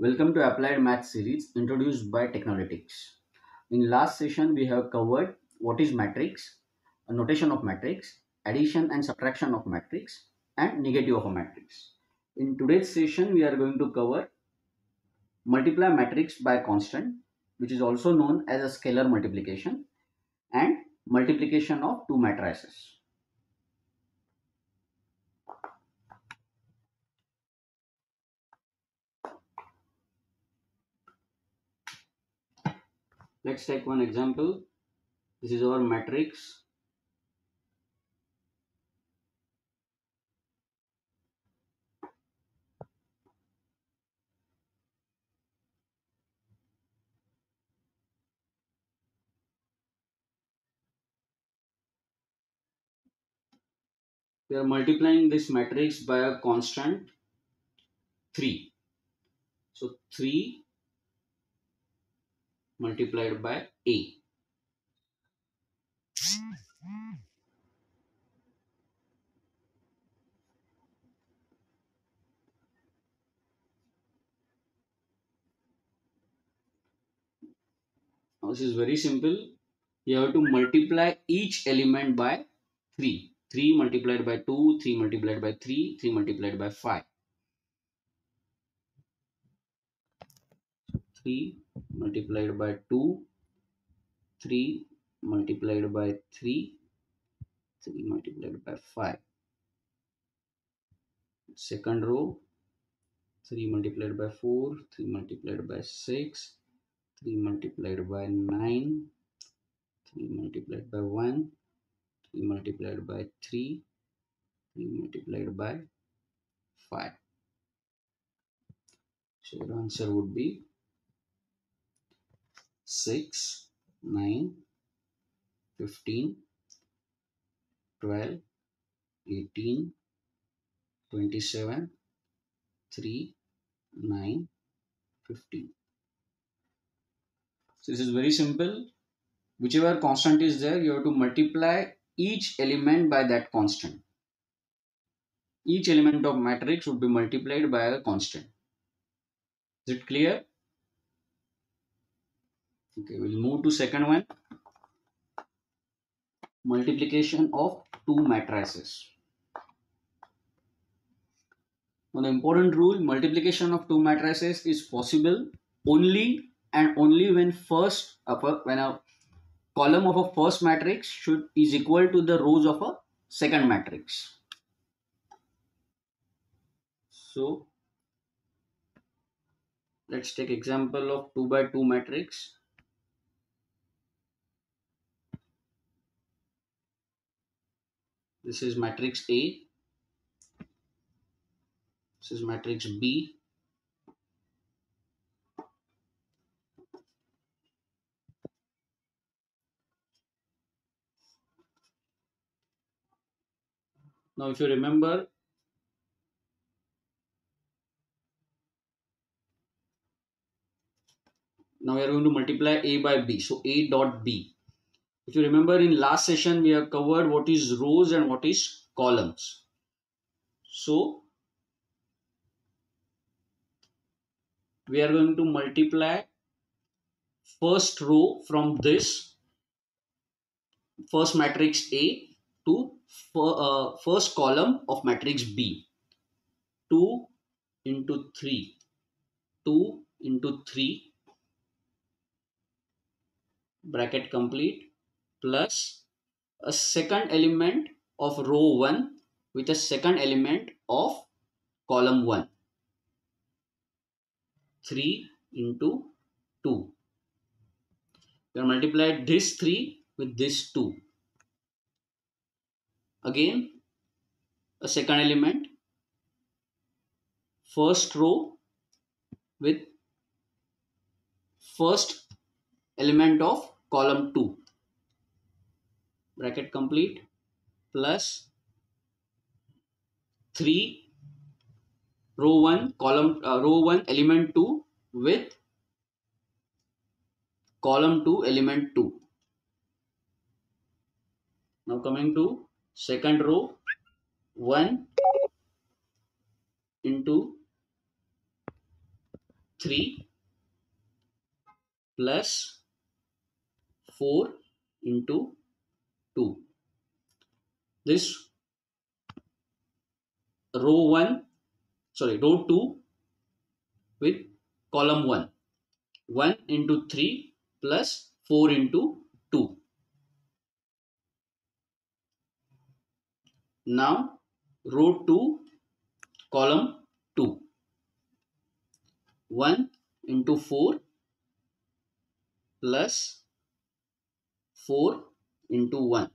Welcome to Applied Math series introduced by Technolytics. In last session, we have covered what is matrix, a notation of matrix, addition and subtraction of matrix, and negative of a matrix. In today's session, we are going to cover multiply matrix by constant, which is also known as a scalar multiplication, and multiplication of two matrices. Let's take one example. This is our matrix. We are multiplying this matrix by a constant 3. So 3 multiplied by A. Now this is very simple. You have to multiply each element by 3. 3 multiplied by 2, 3 multiplied by 3, 3 multiplied by 5. 3 multiplied by 2, 3 multiplied by 3, 3 multiplied by 5. Second row, 3 multiplied by 4, 3 multiplied by 6, 3 multiplied by 9, 3 multiplied by 1, 3 multiplied by 3, 3 multiplied by 5. So your answer would be 6, 9, 15, 12, 18, 27, 3, 9, 15. So this is very simple. Whichever constant is there, you have to multiply each element by that constant. Each element of matrix would be multiplied by a constant. Is it clear? Okay, we'll move to second one. Multiplication of two matrices. Now the important rule, multiplication of two matrices is possible only and only when when a column of a first matrix is equal to the rows of a second matrix. So let's take example of 2 by 2 matrix. This is matrix A. This is matrix B. Now if you remember, now we are going to multiply A by B. So A dot B. If you remember, in last session we have covered what is rows and what is columns. So we are going to multiply first row from this first matrix A to first column of matrix B. 2 into 3. 2 into 3 bracket complete plus a second element of row 1 with a second element of column 1. 3 into 2. We have multiplied this 3 with this 2. Again, a second element, first row with first element of column 2. Bracket complete plus 3 row 1 row 1 element 2 with column 2 element 2. Now coming to second row, 1 into 3 plus 4 into 2. This row 2 with column 1. 1 into 3 plus 4 into 2. Now row 2 column 2. 1 into 4 plus 4 into 1.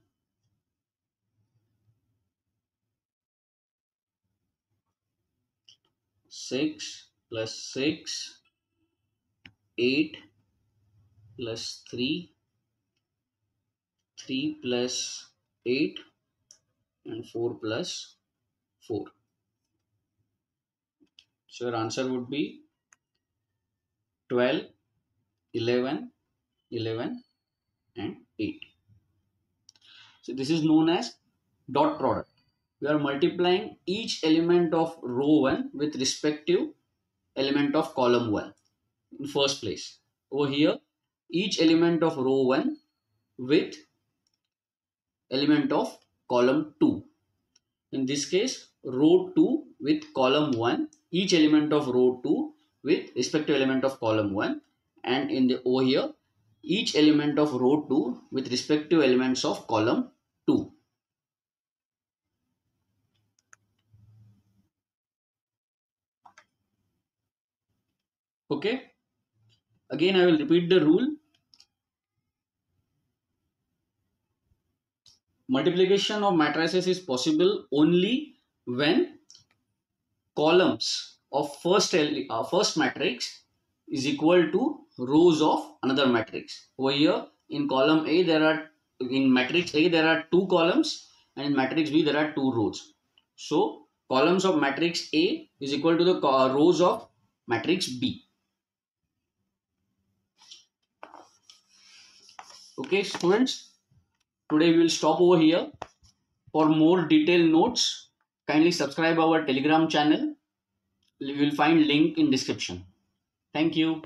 6 plus 6, 8 plus 3, 3 plus 8 and 4 plus 4. So your answer would be 12, 11, 11 and 8. So this is known as dot product. We are multiplying each element of row 1 with respective element of column 1 in first place. Over here, each element of row 1 with element of column 2. In this case, row 2 with column 1, each element of row 2 with respective element of column 1, and in the over here, each element of row 2 with respective elements of column 2. Okay. Again, I will repeat the rule. Multiplication of matrices is possible only when columns of first matrix is equal to rows of another matrix. Over here in column A in matrix A there are 2 columns, and in matrix B there are 2 rows. So columns of matrix A is equal to the rows of matrix B. Okay students, today we will stop over here. For more detailed notes, kindly subscribe our Telegram channel. You will find link in description. Thank you.